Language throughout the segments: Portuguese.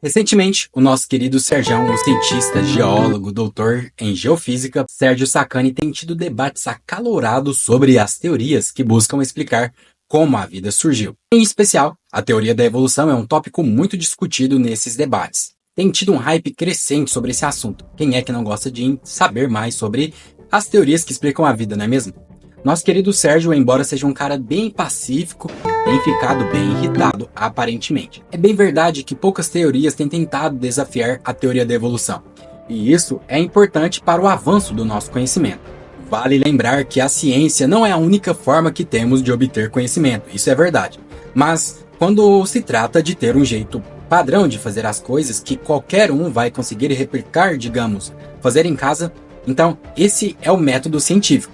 Recentemente, o nosso querido Serjão, o cientista, geólogo, doutor em geofísica, Sérgio Sacani, tem tido debates acalorados sobre as teorias que buscam explicar como a vida surgiu. Em especial, a teoria da evolução é um tópico muito discutido nesses debates. Tem tido um hype crescente sobre esse assunto. Quem é que não gosta de saber mais sobre as teorias que explicam a vida, não é mesmo? Nosso querido Sérgio, embora seja um cara bem pacífico, tem ficado bem irritado, aparentemente. É bem verdade que poucas teorias têm tentado desafiar a teoria da evolução, e isso é importante para o avanço do nosso conhecimento. Vale lembrar que a ciência não é a única forma que temos de obter conhecimento, isso é verdade. Mas, quando se trata de ter um jeito padrão de fazer as coisas que qualquer um vai conseguir replicar, digamos, fazer em casa, então esse é o método científico.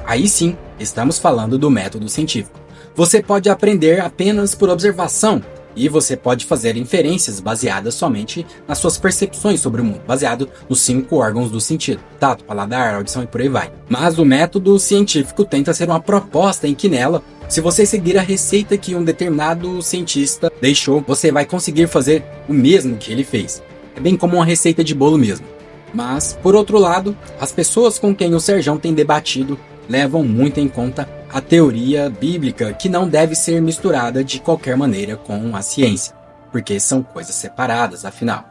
Aí sim, estamos falando do método científico. Você pode aprender apenas por observação e você pode fazer inferências baseadas somente nas suas percepções sobre o mundo, baseado nos 5 órgãos do sentido: tato, paladar, audição e por aí vai. Mas o método científico tenta ser uma proposta em que nela, se você seguir a receita que um determinado cientista deixou, você vai conseguir fazer o mesmo que ele fez. É bem como uma receita de bolo mesmo. Mas, por outro lado, as pessoas com quem o Serjão tem debatido levam muito em conta a teoria bíblica, que não deve ser misturada de qualquer maneira com a ciência, porque são coisas separadas, afinal.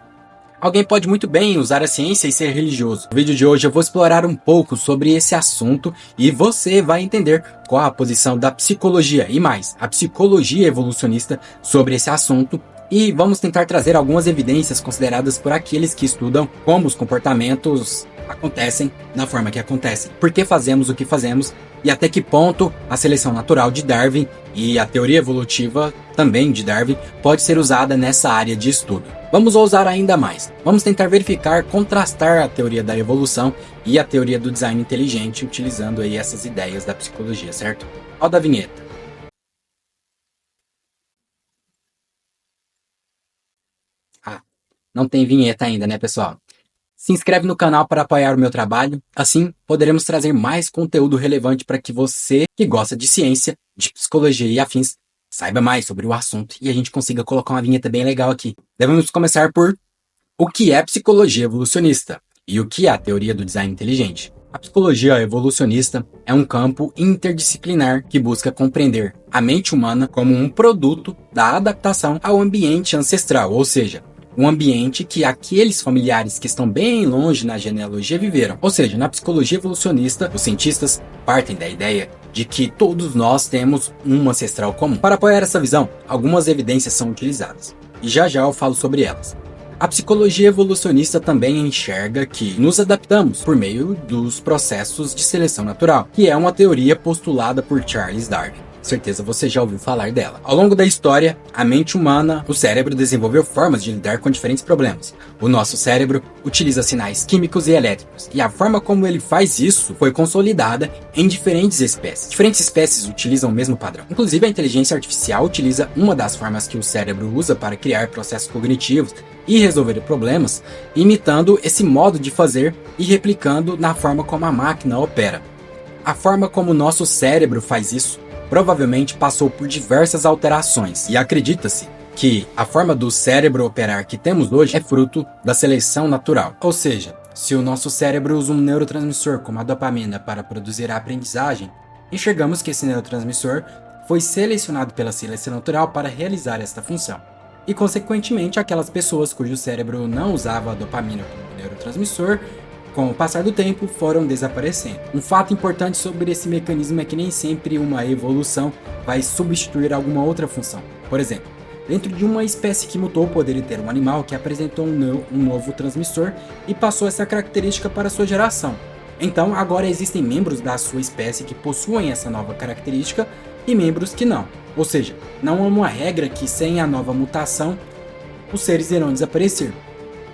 Alguém pode muito bem usar a ciência e ser religioso. No vídeo de hoje eu vou explorar um pouco sobre esse assunto e você vai entender qual a posição da psicologia e mais, a psicologia evolucionista sobre esse assunto. E vamos tentar trazer algumas evidências consideradas por aqueles que estudam como os comportamentos acontecem da forma que acontecem, por que fazemos o que fazemos e até que ponto a seleção natural de Darwin e a teoria evolutiva também de Darwin pode ser usada nessa área de estudo. Vamos ousar ainda mais. Vamos tentar verificar, contrastar a teoria da evolução e a teoria do design inteligente utilizando aí essas ideias da psicologia, certo? Roda a vinheta. Não tem vinheta ainda, né, pessoal? Se inscreve no canal para apoiar o meu trabalho, assim poderemos trazer mais conteúdo relevante para que você, que gosta de ciência, de psicologia e afins, saiba mais sobre o assunto e a gente consiga colocar uma vinheta bem legal aqui. Devemos começar por o que é psicologia evolucionista e o que é a teoria do design inteligente. A psicologia evolucionista é um campo interdisciplinar que busca compreender a mente humana como um produto da adaptação ao ambiente ancestral, ou seja, um ambiente que aqueles familiares que estão bem longe na genealogia viveram. Ou seja, na psicologia evolucionista, os cientistas partem da ideia de que todos nós temos um ancestral comum. Para apoiar essa visão, algumas evidências são utilizadas, e já eu falo sobre elas. A psicologia evolucionista também enxerga que nos adaptamos por meio dos processos de seleção natural, que é uma teoria postulada por Charles Darwin. Certeza você já ouviu falar dela. Ao longo da história, a mente humana, o cérebro desenvolveu formas de lidar com diferentes problemas. O nosso cérebro utiliza sinais químicos e elétricos, e a forma como ele faz isso foi consolidada em diferentes espécies. Diferentes espécies utilizam o mesmo padrão. Inclusive, a inteligência artificial utiliza uma das formas que o cérebro usa para criar processos cognitivos e resolver problemas, imitando esse modo de fazer e replicando na forma como a máquina opera. A forma como o nosso cérebro faz isso provavelmente passou por diversas alterações, e acredita-se que a forma do cérebro operar que temos hoje é fruto da seleção natural. Ou seja, se o nosso cérebro usa um neurotransmissor como a dopamina para produzir a aprendizagem, enxergamos que esse neurotransmissor foi selecionado pela seleção natural para realizar esta função. E, consequentemente, aquelas pessoas cujo cérebro não usava a dopamina como neurotransmissor, com o passar do tempo, foram desaparecendo. Um fato importante sobre esse mecanismo é que nem sempre uma evolução vai substituir alguma outra função. Por exemplo, dentro de uma espécie que mutou, poderia ter um animal que apresentou um novo transmissor e passou essa característica para sua geração. Então, agora existem membros da sua espécie que possuem essa nova característica e membros que não. Ou seja, não há uma regra que sem a nova mutação, os seres irão desaparecer.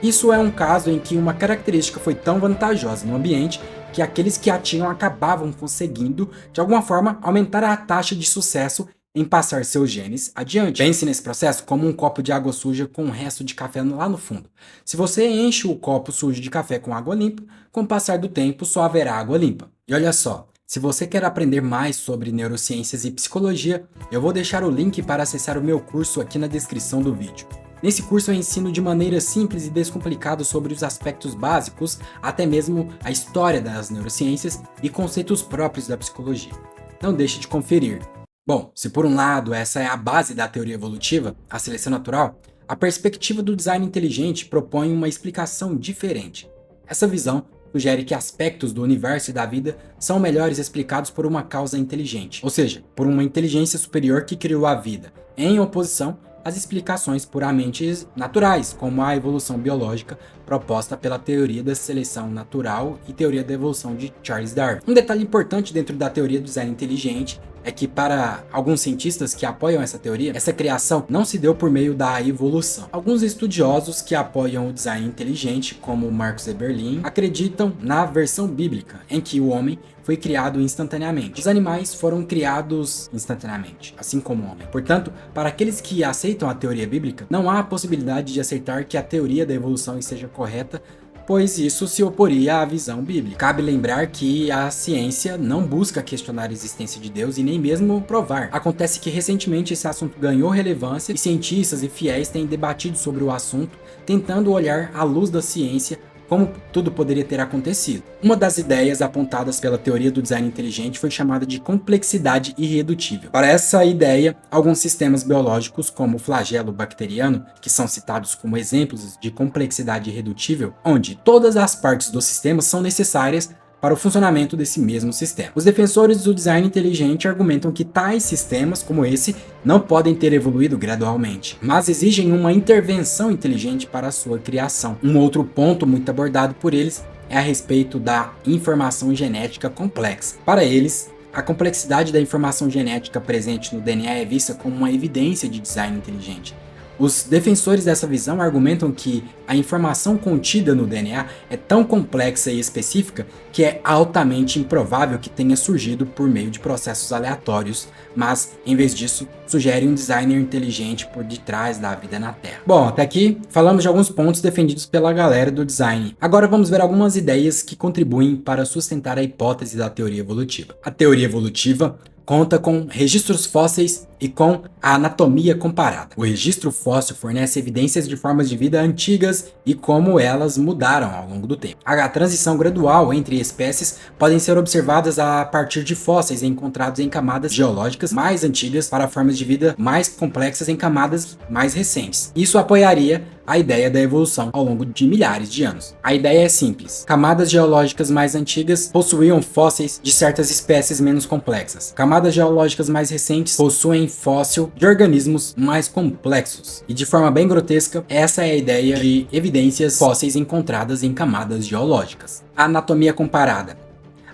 Isso é um caso em que uma característica foi tão vantajosa no ambiente que aqueles que a tinham acabavam conseguindo, de alguma forma, aumentar a taxa de sucesso em passar seus genes adiante. Pense nesse processo como um copo de água suja com um resto de café lá no fundo. Se você enche o copo sujo de café com água limpa, com o passar do tempo só haverá água limpa. E olha só, se você quer aprender mais sobre neurociências e psicologia, eu vou deixar o link para acessar o meu curso aqui na descrição do vídeo. Nesse curso eu ensino de maneira simples e descomplicada sobre os aspectos básicos, até mesmo a história das neurociências e conceitos próprios da psicologia. Não deixe de conferir. Bom, se por um lado essa é a base da teoria evolutiva, a seleção natural, a perspectiva do design inteligente propõe uma explicação diferente. Essa visão sugere que aspectos do universo e da vida são melhores explicados por uma causa inteligente, ou seja, por uma inteligência superior que criou a vida, em oposição às explicações puramente naturais, como a evolução biológica proposta pela teoria da seleção natural e teoria da evolução de Charles Darwin. Um detalhe importante dentro da teoria do design inteligente é que, para alguns cientistas que apoiam essa teoria, essa criação não se deu por meio da evolução. Alguns estudiosos que apoiam o design inteligente, como Marcus Eberlin, acreditam na versão bíblica, em que o homem foi criado instantaneamente. Os animais foram criados instantaneamente, assim como o homem. Portanto, para aqueles que aceitam a teoria bíblica, não há a possibilidade de aceitar que a teoria da evolução esteja correta, pois isso se oporia à visão bíblica. Cabe lembrar que a ciência não busca questionar a existência de Deus e nem mesmo provar. Acontece que recentemente esse assunto ganhou relevância e cientistas e fiéis têm debatido sobre o assunto, tentando olhar à luz da ciência como tudo poderia ter acontecido. Uma das ideias apontadas pela teoria do design inteligente foi chamada de complexidade irredutível. Para essa ideia, alguns sistemas biológicos, como o flagelo bacteriano, que são citados como exemplos de complexidade irredutível, onde todas as partes do sistema são necessárias para o funcionamento desse mesmo sistema. Os defensores do design inteligente argumentam que tais sistemas, como esse, não podem ter evoluído gradualmente, mas exigem uma intervenção inteligente para a sua criação. Um outro ponto muito abordado por eles é a respeito da informação genética complexa. Para eles, a complexidade da informação genética presente no DNA é vista como uma evidência de design inteligente. Os defensores dessa visão argumentam que a informação contida no DNA é tão complexa e específica que é altamente improvável que tenha surgido por meio de processos aleatórios, mas, em vez disso, sugere um designer inteligente por detrás da vida na Terra. Bom, até aqui falamos de alguns pontos defendidos pela galera do design. Agora vamos ver algumas ideias que contribuem para sustentar a hipótese da teoria evolutiva. A teoria evolutiva conta com registros fósseis e com a anatomia comparada. O registro fóssil fornece evidências de formas de vida antigas e como elas mudaram ao longo do tempo. A transição gradual entre espécies podem ser observadas a partir de fósseis encontrados em camadas geológicas mais antigas para formas de vida mais complexas em camadas mais recentes. Isso apoiaria a ideia da evolução ao longo de milhares de anos. A ideia é simples. Camadas geológicas mais antigas possuíam fósseis de certas espécies menos complexas. Camadas geológicas mais recentes possuem fóssil de organismos mais complexos. E de forma bem grotesca, essa é a ideia de evidências fósseis encontradas em camadas geológicas. A anatomia comparada.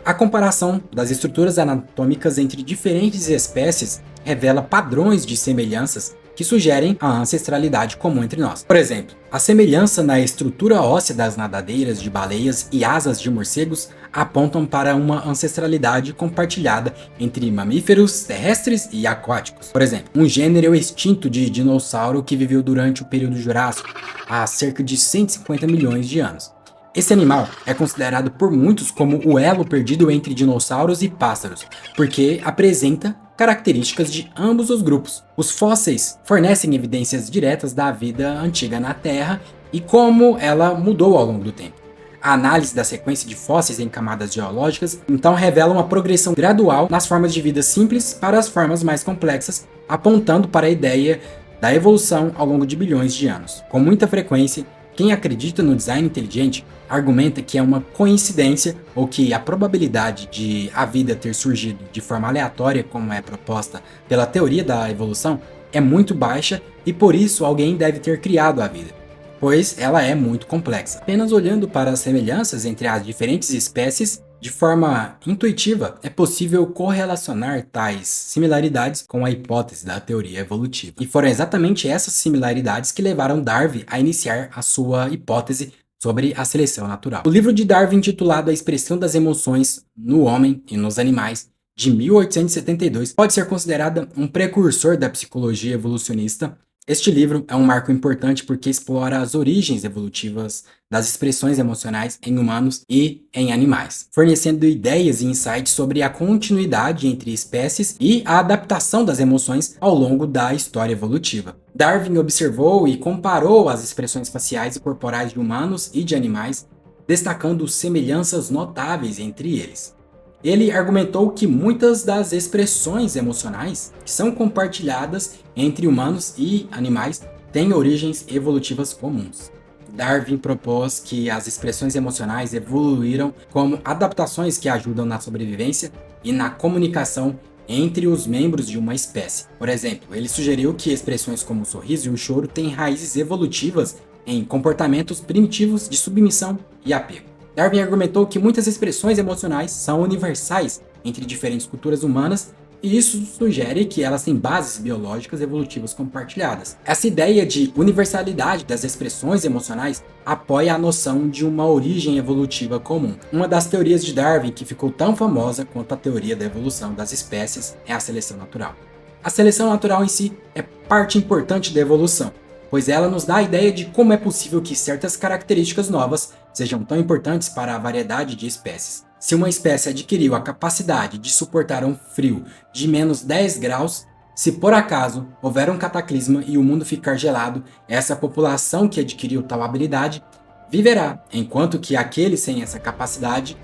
A comparação das estruturas anatômicas entre diferentes espécies revela padrões de semelhanças que sugerem a ancestralidade comum entre nós. Por exemplo, a semelhança na estrutura óssea das nadadeiras de baleias e asas de morcegos apontam para uma ancestralidade compartilhada entre mamíferos terrestres e aquáticos. Por exemplo, um gênero extinto de dinossauro que viveu durante o período Jurássico, há cerca de 150 milhões de anos. Esse animal é considerado por muitos como o elo perdido entre dinossauros e pássaros, porque apresenta características de ambos os grupos. Os fósseis fornecem evidências diretas da vida antiga na Terra e como ela mudou ao longo do tempo. A análise da sequência de fósseis em camadas geológicas então revela uma progressão gradual nas formas de vida simples para as formas mais complexas, apontando para a ideia da evolução ao longo de bilhões de anos. Com muita frequência, quem acredita no design inteligente argumenta que é uma coincidência ou que a probabilidade de a vida ter surgido de forma aleatória, como é proposta pela teoria da evolução, é muito baixa e por isso alguém deve ter criado a vida, pois ela é muito complexa. Apenas olhando para as semelhanças entre as diferentes espécies, de forma intuitiva, é possível correlacionar tais similaridades com a hipótese da teoria evolutiva. E foram exatamente essas similaridades que levaram Darwin a iniciar a sua hipótese sobre a seleção natural. O livro de Darwin, intitulado A Expressão das Emoções no Homem e nos Animais, de 1872, pode ser considerado um precursor da psicologia evolucionista, Este livro é um marco importante porque explora as origens evolutivas das expressões emocionais em humanos e em animais, fornecendo ideias e insights sobre a continuidade entre espécies e a adaptação das emoções ao longo da história evolutiva. Darwin observou e comparou as expressões faciais e corporais de humanos e de animais, destacando semelhanças notáveis entre eles. Ele argumentou que muitas das expressões emocionais que são compartilhadas entre humanos e animais têm origens evolutivas comuns. Darwin propôs que as expressões emocionais evoluíram como adaptações que ajudam na sobrevivência e na comunicação entre os membros de uma espécie. Por exemplo, ele sugeriu que expressões como o sorriso e o choro têm raízes evolutivas em comportamentos primitivos de submissão e apego. Darwin argumentou que muitas expressões emocionais são universais entre diferentes culturas humanas e isso sugere que elas têm bases biológicas evolutivas compartilhadas. Essa ideia de universalidade das expressões emocionais apoia a noção de uma origem evolutiva comum. Uma das teorias de Darwin que ficou tão famosa quanto a teoria da evolução das espécies é a seleção natural. A seleção natural em si é parte importante da evolução, pois ela nos dá a ideia de como é possível que certas características novas sejam tão importantes para a variedade de espécies. Se uma espécie adquiriu a capacidade de suportar um frio de menos 10 graus, se por acaso houver um cataclisma e o mundo ficar gelado, essa população que adquiriu tal habilidade viverá, enquanto que aquele sem essa capacidade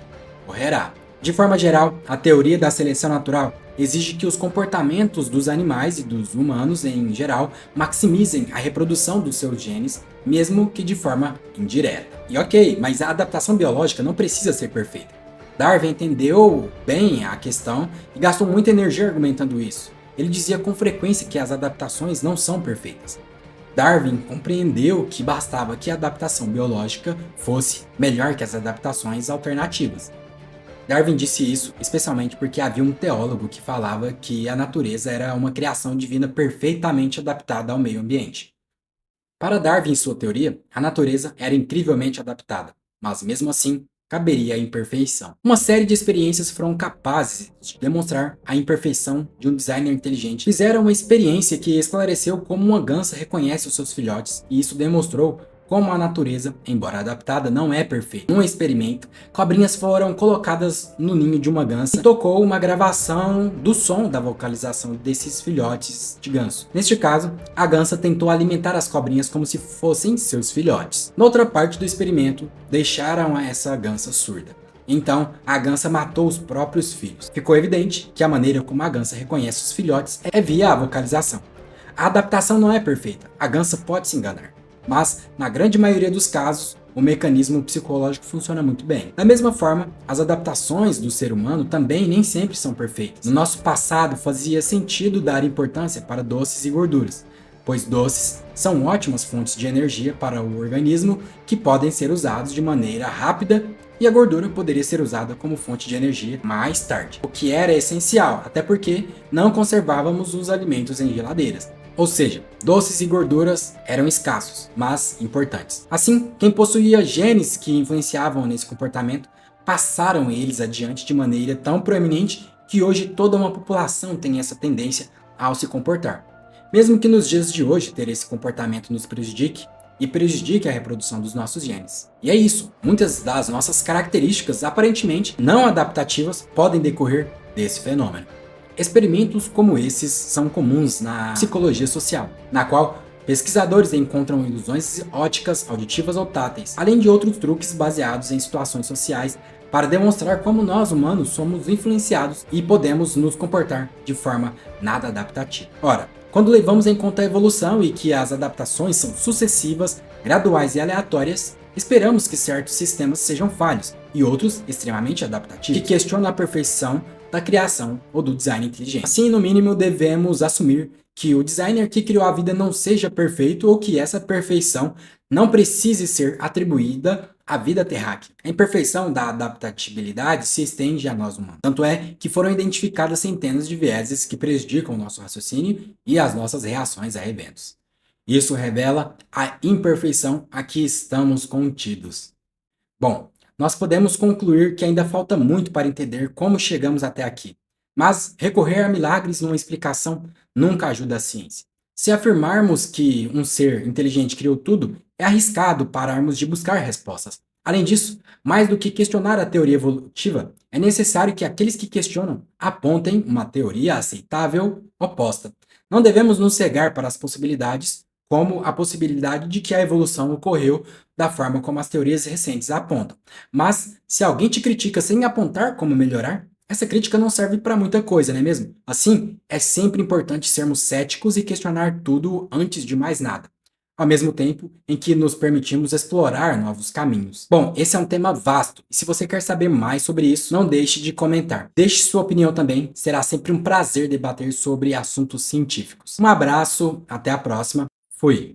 morrerá. De forma geral, a teoria da seleção natural exige que os comportamentos dos animais e dos humanos em geral maximizem a reprodução dos seus genes, mesmo que de forma indireta. E ok, mas a adaptação biológica não precisa ser perfeita. Darwin entendeu bem a questão e gastou muita energia argumentando isso. Ele dizia com frequência que as adaptações não são perfeitas. Darwin compreendeu que bastava que a adaptação biológica fosse melhor que as adaptações alternativas. Darwin disse isso especialmente porque havia um teólogo que falava que a natureza era uma criação divina perfeitamente adaptada ao meio ambiente. Para Darwin e sua teoria, a natureza era incrivelmente adaptada, mas mesmo assim caberia a imperfeição. Uma série de experiências foram capazes de demonstrar a imperfeição de um designer inteligente. Fizeram uma experiência que esclareceu como uma gansa reconhece os seus filhotes, e isso demonstrou como a natureza, embora adaptada, não é perfeita. Num experimento, cobrinhas foram colocadas no ninho de uma gansa e tocou uma gravação do som da vocalização desses filhotes de ganso. Neste caso, a gansa tentou alimentar as cobrinhas como se fossem seus filhotes. Na outra parte do experimento, deixaram essa gansa surda. Então, a gansa matou os próprios filhos. Ficou evidente que a maneira como a gansa reconhece os filhotes é via a vocalização. A adaptação não é perfeita, a gansa pode se enganar. Mas, na grande maioria dos casos, o mecanismo psicológico funciona muito bem. Da mesma forma, as adaptações do ser humano também nem sempre são perfeitas. No nosso passado, fazia sentido dar importância para doces e gorduras, pois doces são ótimas fontes de energia para o organismo que podem ser usados de maneira rápida e a gordura poderia ser usada como fonte de energia mais tarde, o que era essencial, até porque não conservávamos os alimentos em geladeiras. Ou seja, doces e gorduras eram escassos, mas importantes. Assim, quem possuía genes que influenciavam nesse comportamento passaram eles adiante de maneira tão proeminente que hoje toda uma população tem essa tendência ao se comportar. Mesmo que nos dias de hoje ter esse comportamento nos prejudique e prejudique a reprodução dos nossos genes. E é isso, muitas das nossas características aparentemente não adaptativas podem decorrer desse fenômeno. Experimentos como esses são comuns na psicologia social, na qual pesquisadores encontram ilusões óticas, auditivas ou táteis, além de outros truques baseados em situações sociais para demonstrar como nós humanos somos influenciados e podemos nos comportar de forma nada adaptativa. Ora, quando levamos em conta a evolução e que as adaptações são sucessivas, graduais e aleatórias, esperamos que certos sistemas sejam falhos e outros extremamente adaptativos, que questionam a perfeição da criação ou do design inteligente. Assim, no mínimo, devemos assumir que o designer que criou a vida não seja perfeito ou que essa perfeição não precise ser atribuída à vida terráquea. A imperfeição da adaptabilidade se estende a nós humanos. Tanto é que foram identificadas centenas de vieses que prejudicam o nosso raciocínio e as nossas reações a eventos. Isso revela a imperfeição a que estamos contidos. Bom, nós podemos concluir que ainda falta muito para entender como chegamos até aqui. Mas recorrer a milagres numa explicação nunca ajuda a ciência. Se afirmarmos que um ser inteligente criou tudo, é arriscado pararmos de buscar respostas. Além disso, mais do que questionar a teoria evolutiva, é necessário que aqueles que questionam apontem uma teoria aceitável oposta. Não devemos nos cegar para as possibilidades, como a possibilidade de que a evolução ocorreu da forma como as teorias recentes apontam. Mas, se alguém te critica sem apontar como melhorar, essa crítica não serve para muita coisa, não é mesmo? Assim, é sempre importante sermos céticos e questionar tudo antes de mais nada, ao mesmo tempo em que nos permitimos explorar novos caminhos. Bom, esse é um tema vasto, e se você quer saber mais sobre isso, não deixe de comentar. Deixe sua opinião também, será sempre um prazer debater sobre assuntos científicos. Um abraço, até a próxima, fui!